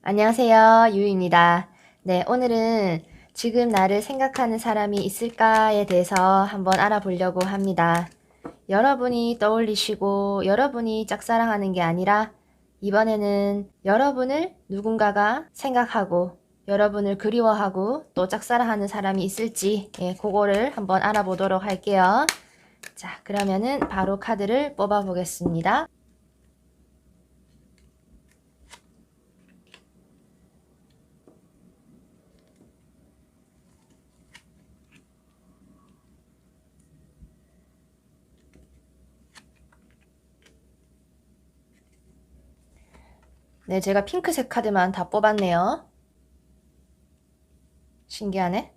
안녕하세요. 유유입니다. 네, 오늘은 지금 나를 생각하는 사람이 있을까에 대해서 한번 알아보려고 합니다. 여러분이 떠올리시고 여러분이 짝사랑하는 게 아니라 이번에는 여러분을 누군가가 생각하고 여러분을 그리워하고 또 짝사랑하는 사람이 있을지 그거를 한번 알아보도록 할게요. 자, 그러면은 바로 카드를 뽑아 보겠습니다. 네, 제가 핑크색 카드만 다 뽑았네요. 신기하네.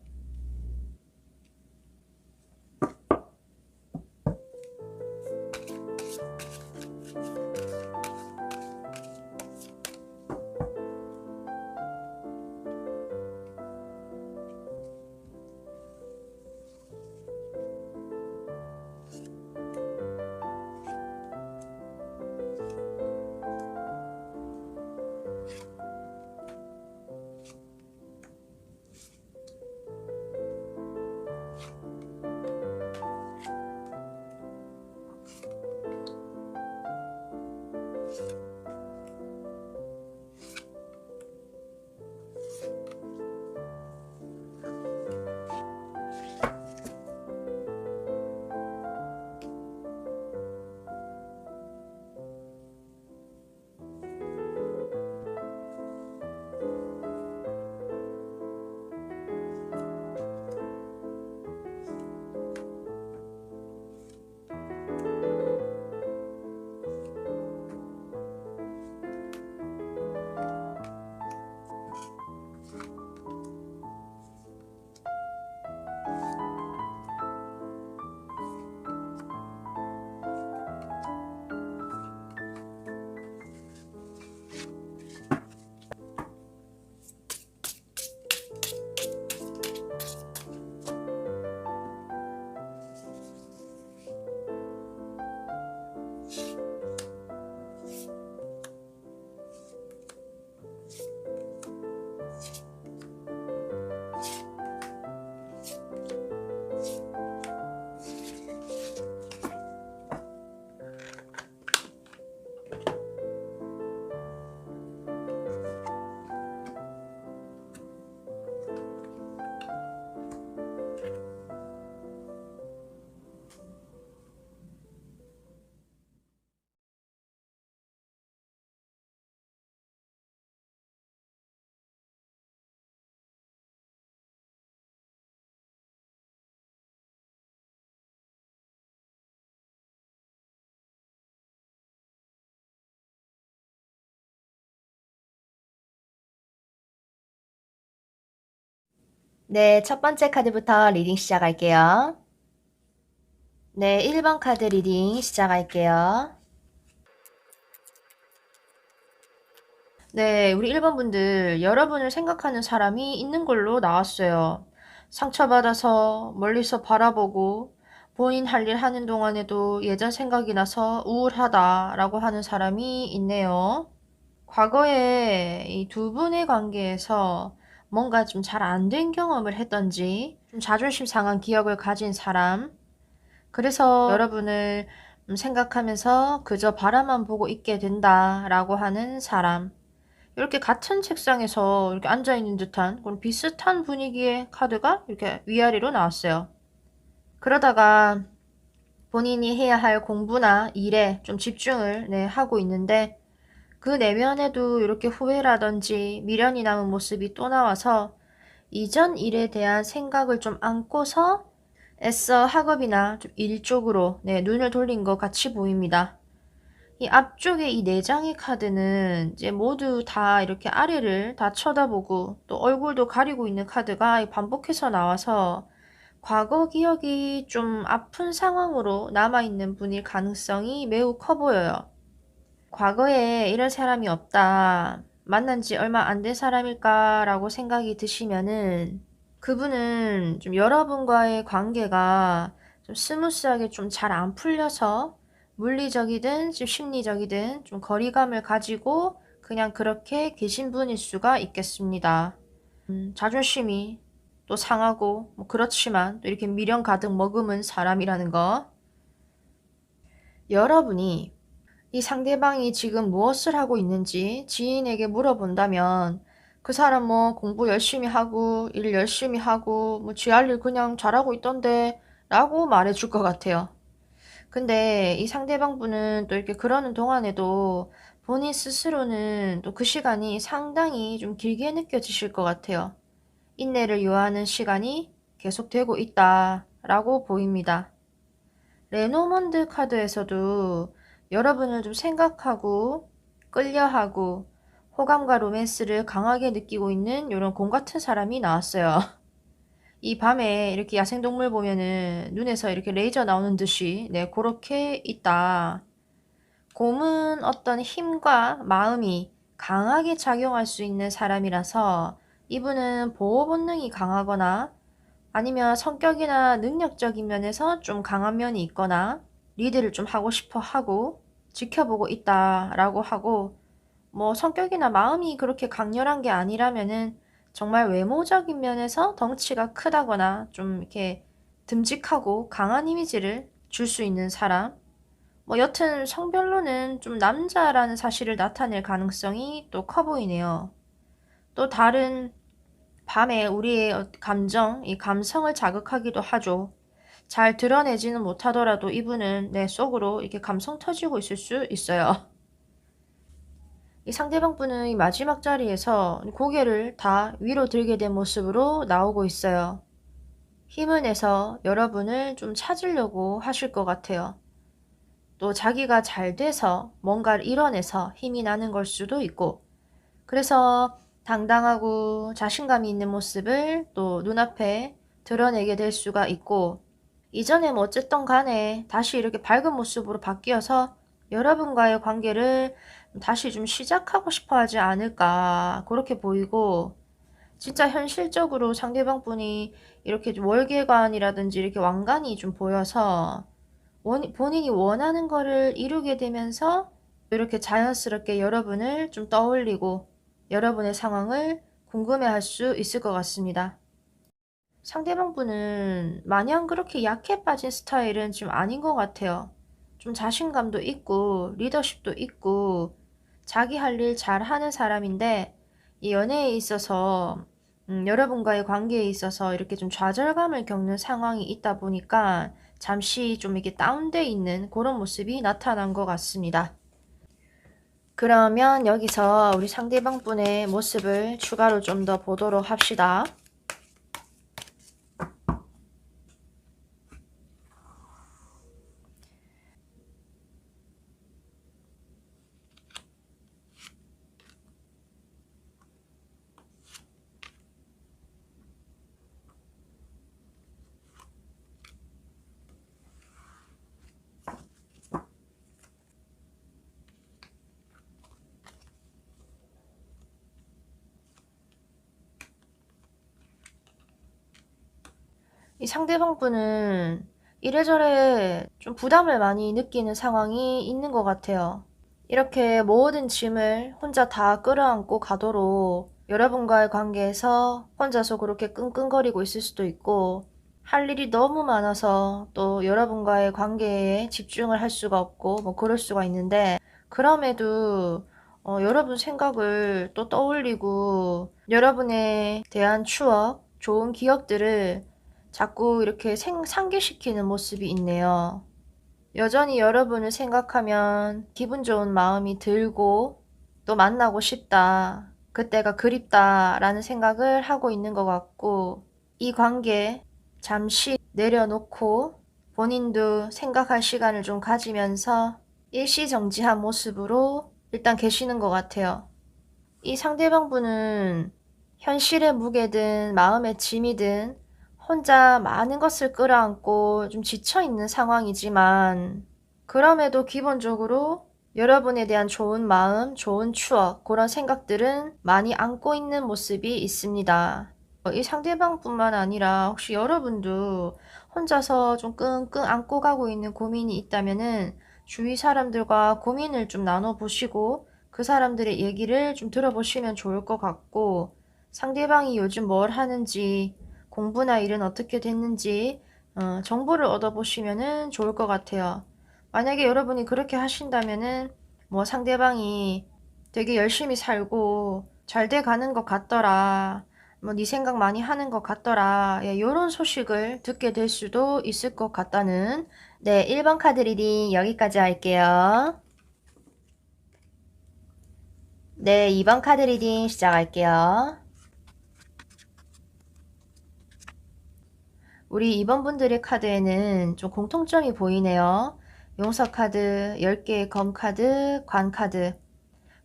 네, 첫 번째 카드부터 리딩 시작할게요. 네, 1번 카드 리딩 시작할게요. 네, 우리 1번 분들, 여러분을 생각하는 사람이 있는 걸로 나왔어요. 상처받아서 멀리서 바라보고 본인 할 일 하는 동안에도 예전 생각이 나서 우울하다라고 하는 사람이 있네요. 과거에 이 두 분의 관계에서 뭔가 좀 잘 안 된 경험을 했던지 좀 자존심 상한 기억을 가진 사람, 그래서 여러분을 생각하면서 그저 바라만 보고 있게 된다라고 하는 사람, 이렇게 같은 책상에서 이렇게 앉아있는 듯한 그런 비슷한 분위기의 카드가 이렇게 위아래로 나왔어요. 그러다가 본인이 해야 할 공부나 일에 좀 집중을 하고 있는데 그 내면에도 이렇게 후회라든지 미련이 남은 모습이 또 나와서 이전 일에 대한 생각을 좀 안고서 애써 학업이나 좀 일 쪽으로 눈을 돌린 것 같이 보입니다. 이 앞쪽에 이 4장의 카드는 이제 모두 다 이렇게 아래를 다 쳐다보고 또 얼굴도 가리고 있는 카드가 반복해서 나와서 과거 기억이 좀 아픈 상황으로 남아있는 분일 가능성이 매우 커 보여요. 과거에 이런 사람이 없다, 만난 지 얼마 안 된 사람일까 라고 생각이 드시면은 그분은 좀 여러분과의 관계가 좀 스무스하게 좀 잘 안 풀려서 물리적이든 좀 심리적이든 좀 거리감을 가지고 그냥 그렇게 계신 분일 수가 있겠습니다. 자존심이 또 상하고 뭐 그렇지만 또 이렇게 미련 가득 머금은 사람이라는 거. 여러분이 이 상대방이 지금 무엇을 하고 있는지 지인에게 물어본다면 그 사람 뭐 공부 열심히 하고 일 열심히 하고 뭐 지 할 일 그냥 잘하고 있던데 라고 말해줄 것 같아요. 근데 이 상대방 분은 또 이렇게 그러는 동안에도 본인 스스로는 또 그 시간이 상당히 좀 길게 느껴지실 것 같아요. 인내를 요하는 시간이 계속되고 있다라고 보입니다. 레노먼드 카드에서도 여러분을 좀 생각하고 끌려하고 호감과 로맨스를 강하게 느끼고 있는 이런 곰 같은 사람이 나왔어요. 이 밤에 이렇게 야생동물 보면은 눈에서 이렇게 레이저 나오는 듯이 네, 그렇게 있다. 곰은 어떤 힘과 마음이 강하게 작용할 수 있는 사람이라서 이분은 보호 본능이 강하거나 아니면 성격이나 능력적인 면에서 좀 강한 면이 있거나 리드를 좀 하고 싶어 하고 지켜보고 있다라고 하고 뭐 성격이나 마음이 그렇게 강렬한 게 아니라면은 정말 외모적인 면에서 덩치가 크다거나 좀 이렇게 듬직하고 강한 이미지를 줄 수 있는 사람 뭐 여튼 성별로는 좀 남자라는 사실을 나타낼 가능성이 또 커 보이네요. 또 다른 밤에 우리의 감정, 이 감성을 자극하기도 하죠. 잘 드러내지는 못하더라도 이분은 내 속으로 이렇게 감성 터지고 있을 수 있어요. 이 상대방 분은 이 마지막 자리에서 고개를 다 위로 들게 된 모습으로 나오고 있어요. 힘을 내서 여러분을 좀 찾으려고 하실 것 같아요. 또 자기가 잘 돼서 뭔가를 이뤄내서 힘이 나는 걸 수도 있고 그래서 당당하고 자신감이 있는 모습을 또 눈앞에 드러내게 될 수가 있고 이전에 뭐 어쨌든 간에 다시 이렇게 밝은 모습으로 바뀌어서 여러분과의 관계를 다시 좀 시작하고 싶어 하지 않을까 그렇게 보이고 진짜 현실적으로 상대방 분이 이렇게 좀 월계관이라든지 이렇게 왕관이 좀 보여서 본인이 원하는 거를 이루게 되면서 이렇게 자연스럽게 여러분을 좀 떠올리고 여러분의 상황을 궁금해할 수 있을 것 같습니다. 상대방 분은 마냥 그렇게 약해 빠진 스타일은 좀 아닌 것 같아요. 좀 자신감도 있고 리더십도 있고 자기 할 일 잘하는 사람인데 이 연애에 있어서 여러분과의 관계에 있어서 이렇게 좀 좌절감을 겪는 상황이 있다 보니까 잠시 좀 이렇게 다운돼 있는 그런 모습이 나타난 것 같습니다. 그러면 여기서 우리 상대방 분의 모습을 추가로 좀 더 보도록 합시다. 이 상대방 분은 이래저래 좀 부담을 많이 느끼는 상황이 있는 것 같아요. 이렇게 모든 짐을 혼자 다 끌어안고 가도록 여러분과의 관계에서 혼자서 그렇게 끙끙거리고 있을 수도 있고 할 일이 너무 많아서 또 여러분과의 관계에 집중을 할 수가 없고 뭐 그럴 수가 있는데 그럼에도 여러분 생각을 또 떠올리고 여러분에 대한 추억, 좋은 기억들을 자꾸 이렇게 상기시키는 모습이 있네요. 여전히 여러분을 생각하면 기분 좋은 마음이 들고 또 만나고 싶다. 그때가 그립다 라는 생각을 하고 있는 것 같고 이 관계 잠시 내려놓고 본인도 생각할 시간을 좀 가지면서 일시정지한 모습으로 일단 계시는 것 같아요. 이 상대방 분은 현실의 무게든 마음의 짐이든 혼자 많은 것을 끌어안고 좀 지쳐있는 상황이지만 그럼에도 기본적으로 여러분에 대한 좋은 마음, 좋은 추억 그런 생각들은 많이 안고 있는 모습이 있습니다. 이 상대방뿐만 아니라 혹시 여러분도 혼자서 좀 끙끙 안고 가고 있는 고민이 있다면은 주위 사람들과 고민을 좀 나눠보시고 그 사람들의 얘기를 좀 들어보시면 좋을 것 같고, 상대방이 요즘 뭘 하는지, 공부나 일은 어떻게 됐는지 정보를 얻어보시면은 좋을 것 같아요. 만약에 여러분이 그렇게 하신다면은 뭐 상대방이 되게 열심히 살고 잘 돼 가는 것 같더라. 뭐 네 생각 많이 하는 것 같더라. 예, 요런 소식을 듣게 될 수도 있을 것 같다는. 네, 1번 카드 리딩 여기까지 할게요. 네, 2번 카드 리딩 시작할게요. 우리 2번 분들의 카드에는 좀 공통점이 보이네요. 용서 카드, 10개의 검 카드, 관 카드.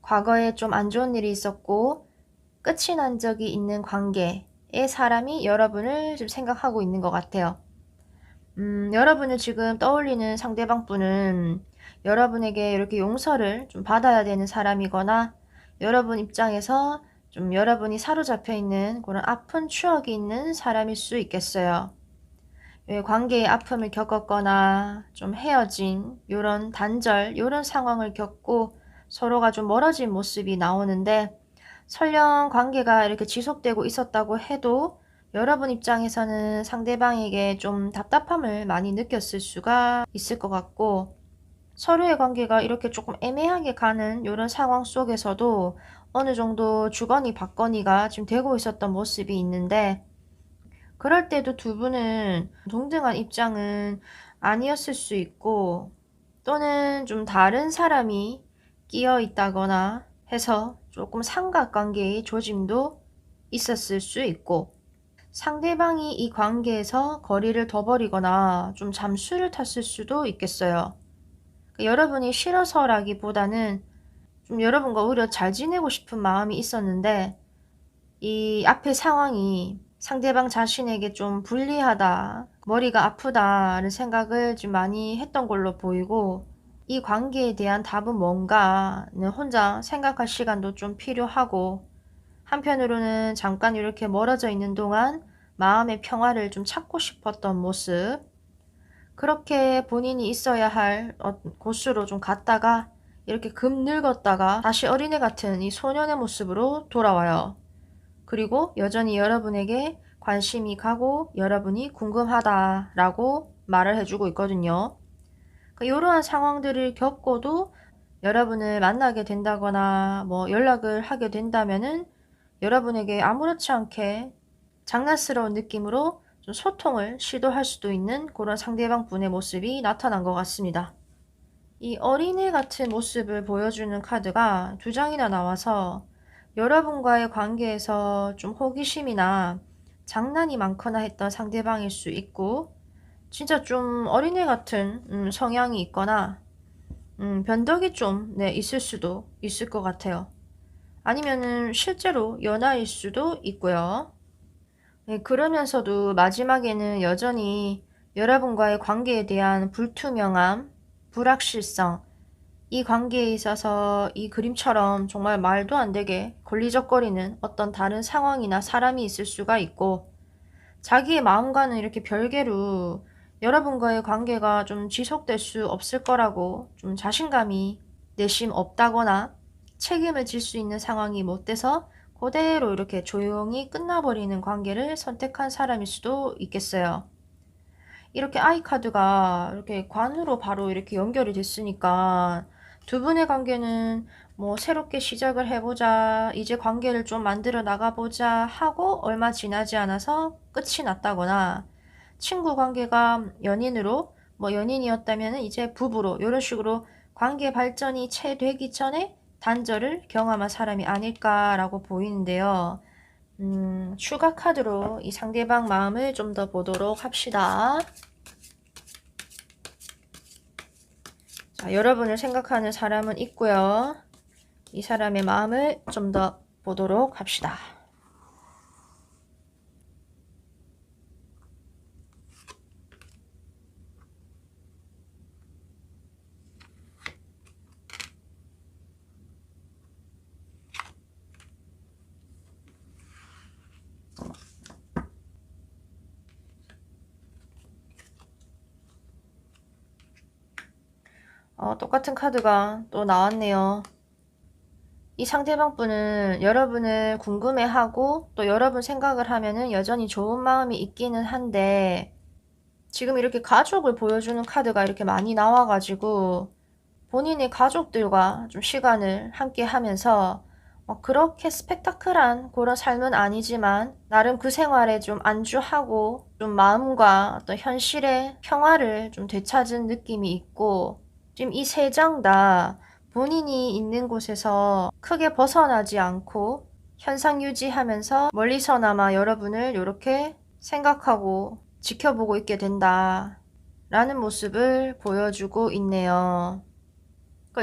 과거에 좀 안 좋은 일이 있었고 끝이 난 적이 있는 관계의 사람이 여러분을 좀 생각하고 있는 것 같아요. 여러분을 지금 떠올리는 상대방 분은 여러분에게 이렇게 용서를 좀 받아야 되는 사람이거나 여러분 입장에서 좀 여러분이 사로잡혀 있는 그런 아픈 추억이 있는 사람일 수 있겠어요. 예, 관계의 아픔을 겪었거나 좀 헤어진 요런 단절 요런 상황을 겪고 서로가 좀 멀어진 모습이 나오는데, 설령 관계가 이렇게 지속되고 있었다고 해도 여러분 입장에서는 상대방에게 좀 답답함을 많이 느꼈을 수가 있을 것 같고, 서로의 관계가 이렇게 조금 애매하게 가는 요런 상황 속에서도 어느 정도 주거니 받거니가 지금 되고 있었던 모습이 있는데, 그럴 때도 두 분은 동등한 입장은 아니었을 수 있고, 또는 좀 다른 사람이 끼어 있다거나 해서 조금 삼각관계의 조짐도 있었을 수 있고, 상대방이 이 관계에서 거리를 둬버리거나 좀 잠수를 탔을 수도 있겠어요. 여러분이 싫어서라기보다는 좀 여러분과 오히려 잘 지내고 싶은 마음이 있었는데, 이 앞의 상황이 상대방 자신에게 좀 불리하다, 머리가 아프다는 생각을 좀 많이 했던 걸로 보이고, 이 관계에 대한 답은 뭔가는 혼자 생각할 시간도 좀 필요하고, 한편으로는 잠깐 이렇게 멀어져 있는 동안 마음의 평화를 좀 찾고 싶었던 모습, 그렇게 본인이 있어야 할 곳으로 좀 갔다가 이렇게 급 늙었다가 다시 어린애 같은 이 소년의 모습으로 돌아와요. 그리고 여전히 여러분에게 관심이 가고 여러분이 궁금하다라고 말을 해주고 있거든요. 이러한 상황들을 겪고도 여러분을 만나게 된다거나 뭐 연락을 하게 된다면은 여러분에게 아무렇지 않게 장난스러운 느낌으로 좀 소통을 시도할 수도 있는 그런 상대방 분의 모습이 나타난 것 같습니다. 이 어린애 같은 모습을 보여주는 카드가 두 장이나 나와서 여러분과의 관계에서 좀 호기심이나 장난이 많거나 했던 상대방일 수 있고, 진짜 좀 어린애 같은 성향이 있거나 변덕이 좀 있을 수도 있을 것 같아요. 아니면은 실제로 연하일 수도 있고요. 네, 그러면서도 마지막에는 여전히 여러분과의 관계에 대한 불투명함, 불확실성, 이 관계에 있어서 이 그림처럼 정말 말도 안 되게 걸리적거리는 어떤 다른 상황이나 사람이 있을 수가 있고, 자기의 마음과는 이렇게 별개로 여러분과의 관계가 좀 지속될 수 없을 거라고 좀 자신감이 내심 없다거나 책임을 질 수 있는 상황이 못 돼서 그대로 이렇게 조용히 끝나버리는 관계를 선택한 사람일 수도 있겠어요. 이렇게 아이 카드가 이렇게 관으로 바로 이렇게 연결이 됐으니까 두 분의 관계는 뭐 새롭게 시작을 해보자, 이제 관계를 좀 만들어 나가보자 하고 얼마 지나지 않아서 끝이 났다거나, 친구 관계가 연인으로, 뭐 연인이었다면 이제 부부로 이런 식으로 관계 발전이 채 되기 전에 단절을 경험한 사람이 아닐까라고 보이는데요. 추가 카드로 이 상대방 마음을 좀 더 보도록 합시다. 자, 여러분을 생각하는 사람은 있고요. 이 사람의 마음을 좀 더 보도록 합시다. 똑같은 카드가 또 나왔네요. 이 상대방 분은 여러분을 궁금해하고 또 여러분 생각을 하면은 여전히 좋은 마음이 있기는 한데 지금 이렇게 가족을 보여주는 카드가 이렇게 많이 나와 가지고 본인의 가족들과 좀 시간을 함께 하면서 그렇게 스펙타클한 그런 삶은 아니지만 나름 그 생활에 좀 안주하고 좀 마음과 어떤 현실의 평화를 좀 되찾은 느낌이 있고 지금 이 세 장 다 본인이 있는 곳에서 크게 벗어나지 않고 현상 유지하면서 멀리서나마 여러분을 이렇게 생각하고 지켜보고 있게 된다 라는 모습을 보여주고 있네요.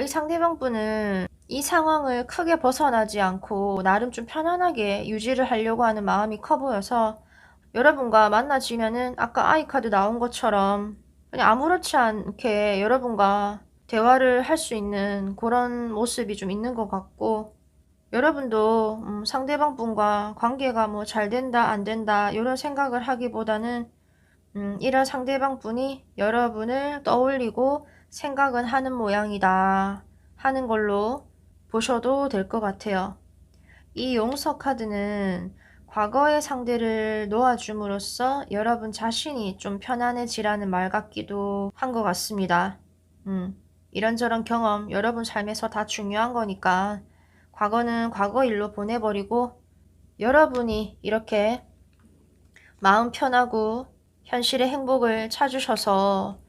이 상대방 분은 이 상황을 크게 벗어나지 않고 나름 좀 편안하게 유지를 하려고 하는 마음이 커 보여서 여러분과 만나지면은 아까 아이카드 나온 것처럼 그냥 아무렇지 않게 여러분과 대화를 할 수 있는 그런 모습이 좀 있는 것 같고 여러분도 상대방 분과 관계가 뭐 잘 된다 안 된다 이런 생각을 하기보다는 이런 상대방 분이 여러분을 떠올리고 생각은 하는 모양이다 하는 걸로 보셔도 될 것 같아요. 이 용서 카드는 과거의 상대를 놓아줌으로써 여러분 자신이 좀 편안해지라는 말 같기도 한 것 같습니다. 이런저런 경험 여러분 삶에서 다 중요한 거니까 과거는 과거 일로 보내버리고 여러분이 이렇게 마음 편하고 현실의 행복을 찾으셔서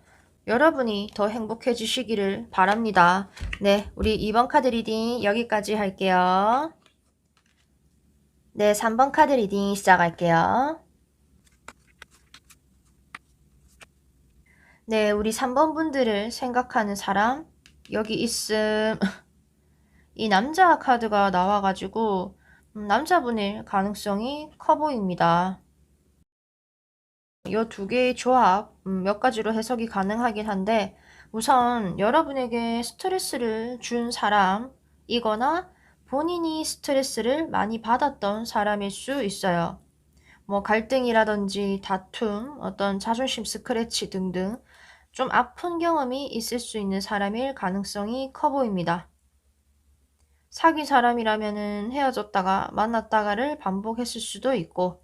여러분이 더 행복해지시기를 바랍니다. 네, 우리 2번 카드 리딩 여기까지 할게요. 네, 3번 카드 리딩 시작할게요. 네, 우리 3번 분들을 생각하는 사람 여기 있음. 이 남자 카드가 나와가지고 남자분일 가능성이 커 보입니다. 이 두 개의 조합 몇 가지로 해석이 가능하긴 한데 우선 여러분에게 스트레스를 준 사람이거나 본인이 스트레스를 많이 받았던 사람일 수 있어요. 뭐 갈등이라든지 다툼, 어떤 자존심 스크래치 등등 좀 아픈 경험이 있을 수 있는 사람일 가능성이 커 보입니다. 사귄 사람이라면은 헤어졌다가 만났다가를 반복했을 수도 있고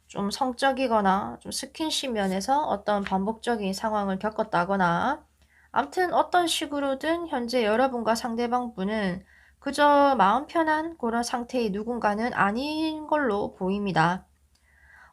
좀 성적이거나 좀 스킨십 면에서 어떤 반복적인 상황을 겪었다거나 암튼 어떤 식으로든 현재 여러분과 상대방 분은 그저 마음 편한 그런 상태의 누군가는 아닌 걸로 보입니다.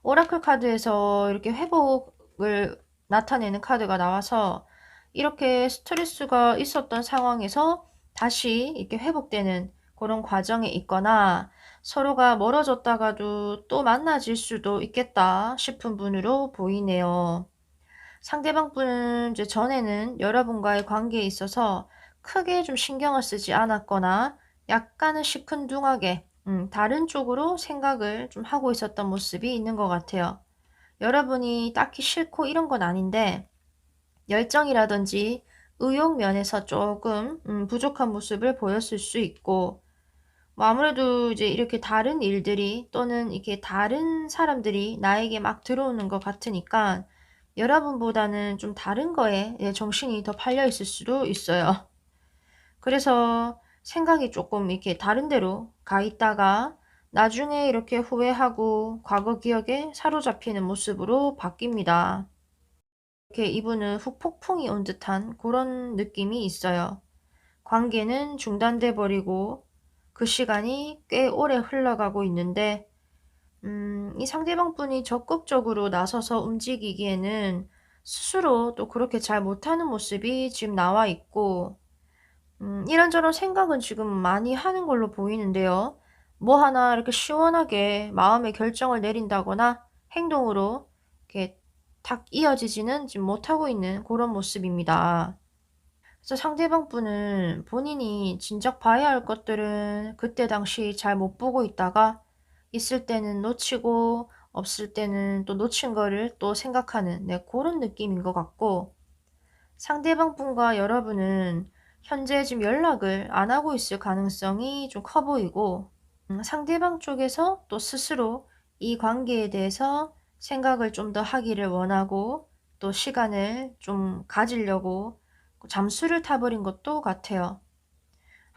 오라클 카드에서 이렇게 회복을 나타내는 카드가 나와서 이렇게 스트레스가 있었던 상황에서 다시 이렇게 회복되는 그런 과정에 있거나 서로가 멀어졌다가도 또 만나질 수도 있겠다 싶은 분으로 보이네요. 상대방 분은 이제 전에는 여러분과의 관계에 있어서 크게 좀 신경을 쓰지 않았거나 약간은 시큰둥하게 다른 쪽으로 생각을 좀 하고 있었던 모습이 있는 것 같아요. 여러분이 딱히 싫고 이런 건 아닌데 열정이라든지 의욕 면에서 조금 부족한 모습을 보였을 수 있고 뭐 아무래도 이제 이렇게 다른 일들이 또는 이렇게 다른 사람들이 나에게 막 들어오는 것 같으니까 여러분보다는 좀 다른 거에 정신이 더 팔려 있을 수도 있어요. 그래서 생각이 조금 이렇게 다른 데로 가 있다가 나중에 이렇게 후회하고 과거 기억에 사로잡히는 모습으로 바뀝니다. 이렇게 이분은 후폭풍이 온 듯한 그런 느낌이 있어요. 관계는 중단돼 버리고 그 시간이 꽤 오래 흘러가고 있는데 이 상대방 분이 적극적으로 나서서 움직이기에는 스스로 또 그렇게 잘 못하는 모습이 지금 나와 있고 이런저런 생각은 지금 많이 하는 걸로 보이는데요. 뭐 하나 이렇게 시원하게 마음의 결정을 내린다거나 행동으로 이렇게 탁 이어지지는 지금 못하고 있는 그런 모습입니다. 그래서 상대방 분은 본인이 진작 봐야 할 것들은 그때 당시 잘 못 보고 있다가 있을 때는 놓치고 없을 때는 또 놓친 거를 또 생각하는 그런 느낌인 것 같고 상대방 분과 여러분은 현재 지금 연락을 안 하고 있을 가능성이 좀 커 보이고 상대방 쪽에서 또 스스로 이 관계에 대해서 생각을 좀 더 하기를 원하고 또 시간을 좀 가지려고 잠수를 타버린 것도 같아요.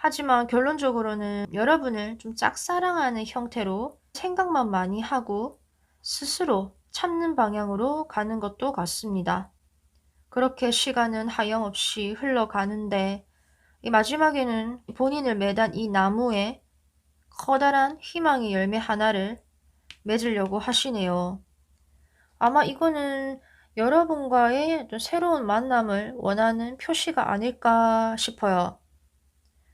하지만 결론적으로는 여러분을 좀 짝사랑하는 형태로 생각만 많이 하고 스스로 참는 방향으로 가는 것도 같습니다. 그렇게 시간은 하염없이 흘러가는데 이 마지막에는 본인을 매단 이 나무에 커다란 희망의 열매 하나를 맺으려고 하시네요. 아마 이거는 여러분과의 또 새로운 만남을 원하는 표시가 아닐까 싶어요.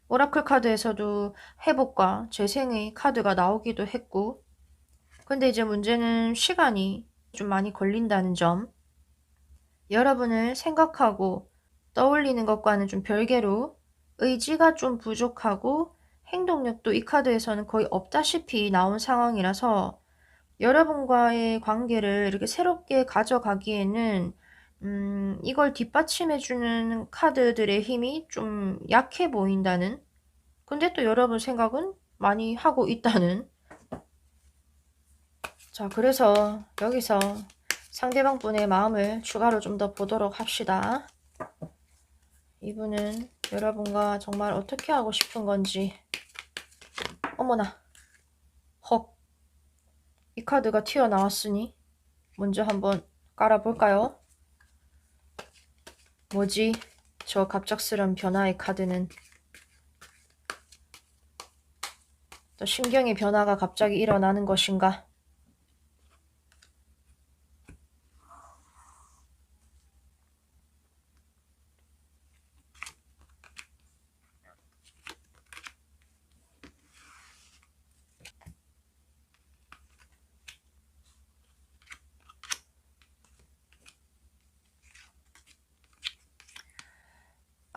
오라클 카드에서도 회복과 재생의 카드가 나오기도 했고, 근데 이제 문제는 시간이 좀 많이 걸린다는 점. 여러분을 생각하고 떠올리는 것과는 좀 별개로 의지가 좀 부족하고 행동력도 이 카드에서는 거의 없다시피 나온 상황이라서 여러분과의 관계를 이렇게 새롭게 가져가기에는 이걸 뒷받침해주는 카드들의 힘이 좀 약해 보인다는, 근데 또 여러분 생각은 많이 하고 있다는. 자, 그래서 여기서 상대방 분의 마음을 추가로 좀 더 보도록 합시다. 이분은 여러분과 정말 어떻게 하고 싶은 건지. 어머나, 헉, 이 카드가 튀어나왔으니 먼저 한번 깔아볼까요? 뭐지? 저 갑작스런 변화의 카드는. 또 심경의 변화가 갑자기 일어나는 것인가?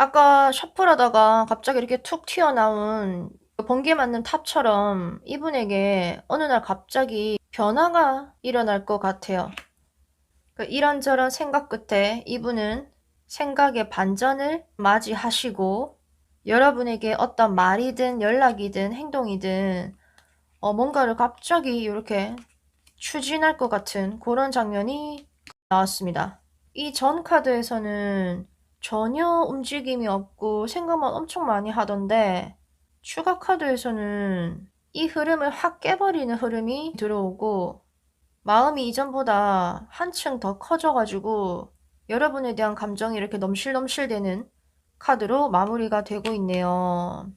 아까 셔플하다가 갑자기 이렇게 툭 튀어나온 번개 맞는 탑처럼 이분에게 어느 날 갑자기 변화가 일어날 것 같아요. 이런저런 생각 끝에 이분은 생각의 반전을 맞이하시고 여러분에게 어떤 말이든 연락이든 행동이든 뭔가를 갑자기 이렇게 추진할 것 같은 그런 장면이 나왔습니다. 이 전 카드에서는 전혀 움직임이 없고 생각만 엄청 많이 하던데 추가 카드에서는 이 흐름을 확 깨버리는 흐름이 들어오고 마음이 이전보다 한층 더 커져가지고 여러분에 대한 감정이 이렇게 넘실넘실되는 카드로 마무리가 되고 있네요.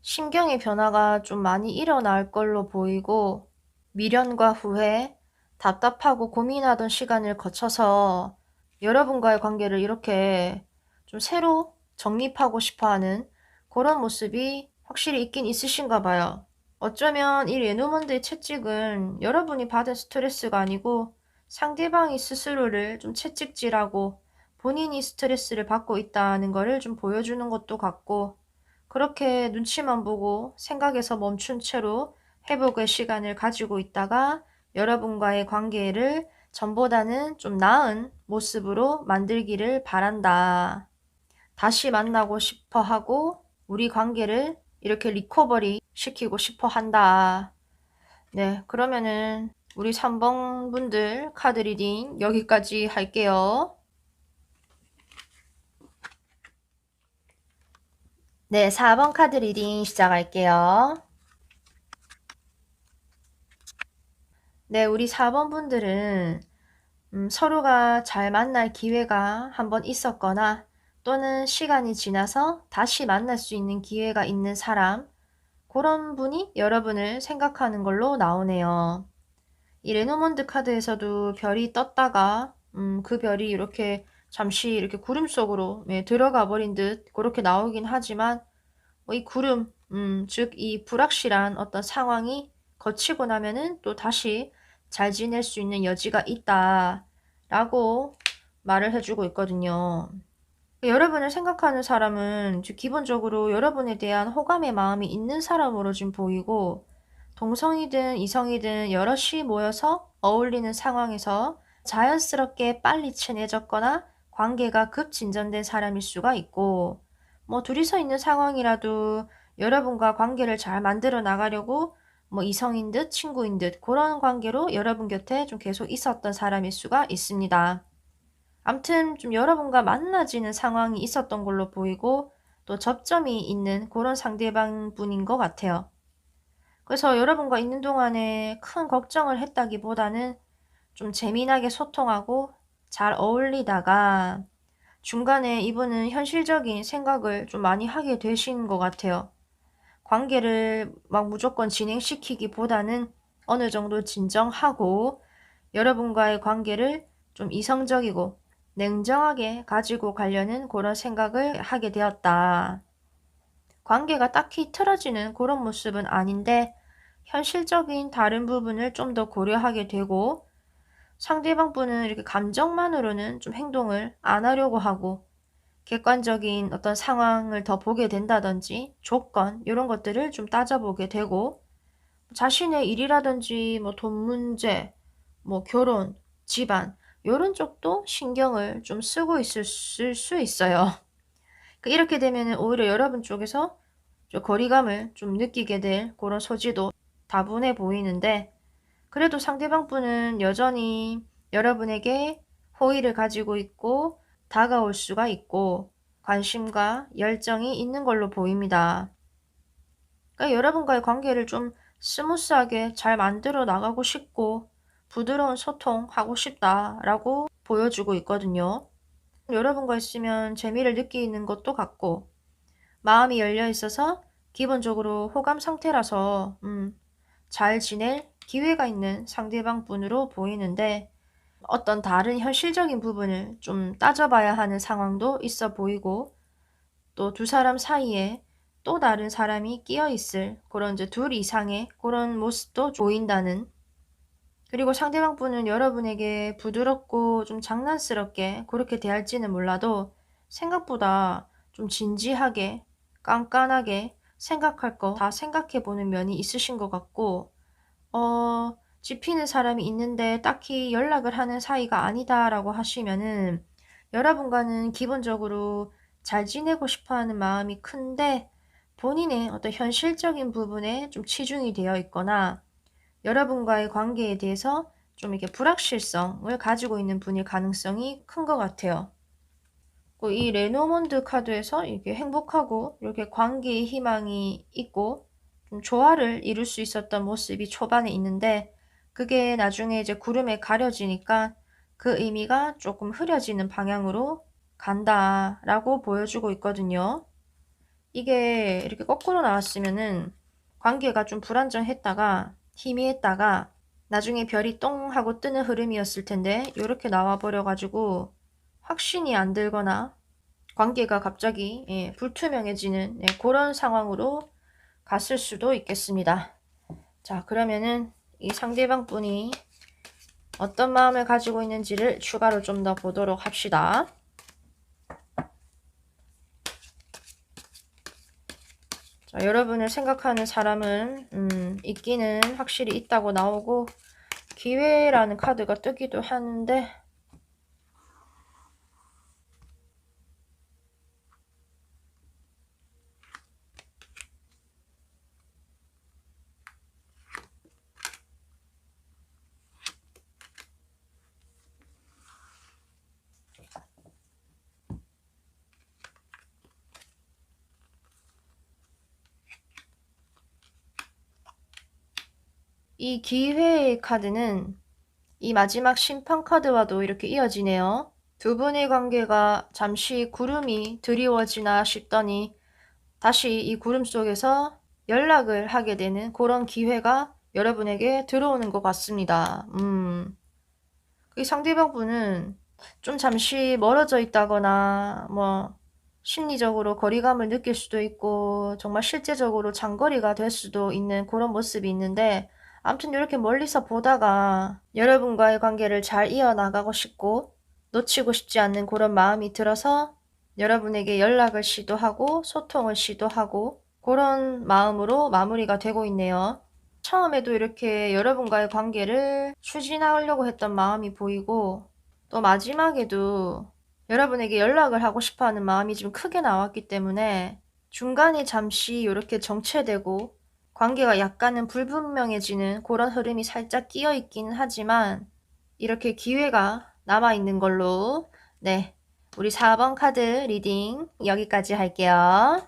심경의 변화가 좀 많이 일어날 걸로 보이고 미련과 후회, 답답하고 고민하던 시간을 거쳐서 여러분과의 관계를 이렇게 좀 새로 정립하고 싶어하는 그런 모습이 확실히 있긴 있으신가 봐요. 어쩌면 이 레노먼드의 채찍은 여러분이 받은 스트레스가 아니고 상대방이 스스로를 좀 채찍질하고 본인이 스트레스를 받고 있다는 것을 좀 보여주는 것도 같고, 그렇게 눈치만 보고 생각에서 멈춘 채로 회복의 시간을 가지고 있다가 여러분과의 관계를 전보다는 좀 나은 모습으로 만들기를 바란다. 다시 만나고 싶어 하고 우리 관계를 이렇게 리커버리 시키고 싶어 한다. 네, 그러면은 우리 3번 분들 카드 리딩 여기까지 할게요. 네, 4번 카드 리딩 시작할게요. 네, 우리 4번 분들은 서로가 잘 만날 기회가 한번 있었거나 또는 시간이 지나서 다시 만날 수 있는 기회가 있는 사람, 그런 분이 여러분을 생각하는 걸로 나오네요. 이 레노먼드 카드에서도 별이 떴다가 그 별이 이렇게 잠시 이렇게 구름 속으로 들어가 버린 듯 그렇게 나오긴 하지만 이 구름, 즉 이 불확실한 어떤 상황이 거치고 나면은 또 다시 잘 지낼 수 있는 여지가 있다 라고 말을 해주고 있거든요. 여러분을 생각하는 사람은 기본적으로 여러분에 대한 호감의 마음이 있는 사람으로 지금 보이고, 동성이든 이성이든 여럿이 모여서 어울리는 상황에서 자연스럽게 빨리 친해졌거나 관계가 급진전된 사람일 수가 있고, 뭐 둘이서 있는 상황이라도 여러분과 관계를 잘 만들어 나가려고 뭐 이성인 듯 친구인 듯 그런 관계로 여러분 곁에 좀 계속 있었던 사람일 수가 있습니다. 암튼 좀 여러분과 만나지는 상황이 있었던 걸로 보이고, 또 접점이 있는 그런 상대방 분인 것 같아요. 그래서 여러분과 있는 동안에 큰 걱정을 했다기보다는 좀 재미나게 소통하고 잘 어울리다가 중간에 이분은 현실적인 생각을 좀 많이 하게 되신 것 같아요. 관계를 막 무조건 진행시키기보다는 어느 정도 진정하고 여러분과의 관계를 좀 이성적이고 냉정하게 가지고 가려는 그런 생각을 하게 되었다. 관계가 딱히 틀어지는 그런 모습은 아닌데 현실적인 다른 부분을 좀 더 고려하게 되고 상대방 분은 이렇게 감정만으로는 좀 행동을 안 하려고 하고 객관적인 어떤 상황을 더 보게 된다든지 조건 이런 것들을 좀 따져보게 되고 자신의 일이라든지 뭐 돈 문제, 뭐 결혼, 집안 요런 쪽도 신경을 좀 쓰고 있을 수 있어요. 이렇게 되면은 오히려 여러분 쪽에서 좀 거리감을 좀 느끼게 될 그런 소지도 다분해 보이는데 그래도 상대방 분은 여전히 여러분에게 호의를 가지고 있고 다가올 수가 있고 관심과 열정이 있는 걸로 보입니다. 그러니까 여러분과의 관계를 좀 스무스하게 잘 만들어 나가고 싶고 부드러운 소통하고 싶다라고 보여주고 있거든요. 여러분과 있으면 재미를 느끼는 것도 같고 마음이 열려 있어서 기본적으로 호감 상태라서 잘 지낼 기회가 있는 상대방 분으로 보이는데 어떤 다른 현실적인 부분을 좀 따져봐야 하는 상황도 있어 보이고 또 두 사람 사이에 또 다른 사람이 끼어 있을 그런 이제 둘 이상의 그런 모습도 보인다는 그리고 상대방 분은 여러분에게 부드럽고 좀 장난스럽게 그렇게 대할지는 몰라도 생각보다 좀 진지하게 깐깐하게 생각할 거 다 생각해 보는 면이 있으신 것 같고 집히는 사람이 있는데 딱히 연락을 하는 사이가 아니다라고 하시면은 여러분과는 기본적으로 잘 지내고 싶어 하는 마음이 큰데 본인의 어떤 현실적인 부분에 좀 치중이 되어 있거나 여러분과의 관계에 대해서 좀 이렇게 불확실성을 가지고 있는 분일 가능성이 큰 것 같아요. 이 레노몬드 카드에서 이렇게 행복하고 이렇게 관계의 희망이 있고 좀 조화를 이룰 수 있었던 모습이 초반에 있는데 그게 나중에 이제 구름에 가려지니까 그 의미가 조금 흐려지는 방향으로 간다라고 보여주고 있거든요. 이게 이렇게 거꾸로 나왔으면은 관계가 좀 불안정했다가 희미했다가 나중에 별이 똥 하고 뜨는 흐름이었을 텐데 이렇게 나와버려 가지고 확신이 안 들거나 관계가 갑자기 불투명해지는 그런 상황으로 갔을 수도 있겠습니다. 자, 그러면은 이 상대방 분이 어떤 마음을 가지고 있는지를 추가로 좀 더 보도록 합시다. 자, 여러분을 생각하는 사람은 있기는 확실히 있다고 나오고 기회라는 카드가 뜨기도 하는데 이 기회의 카드는 이 마지막 심판 카드와도 이렇게 이어지네요. 두 분의 관계가 잠시 구름이 드리워지나 싶더니 다시 이 구름 속에서 연락을 하게 되는 그런 기회가 여러분에게 들어오는 것 같습니다. 그 상대방 분은 좀 잠시 멀어져 있다거나 뭐 심리적으로 거리감을 느낄 수도 있고 정말 실제적으로 장거리가 될 수도 있는 그런 모습이 있는데 아무튼 이렇게 멀리서 보다가 여러분과의 관계를 잘 이어나가고 싶고 놓치고 싶지 않는 그런 마음이 들어서 여러분에게 연락을 시도하고 소통을 시도하고 그런 마음으로 마무리가 되고 있네요. 처음에도 이렇게 여러분과의 관계를 추진하려고 했던 마음이 보이고 또 마지막에도 여러분에게 연락을 하고 싶어하는 마음이 좀 크게 나왔기 때문에 중간에 잠시 이렇게 정체되고 관계가 약간은 불분명해지는 그런 흐름이 살짝 끼어 있기는 하지만 이렇게 기회가 남아있는 걸로 네, 우리 4번 카드 리딩 여기까지 할게요.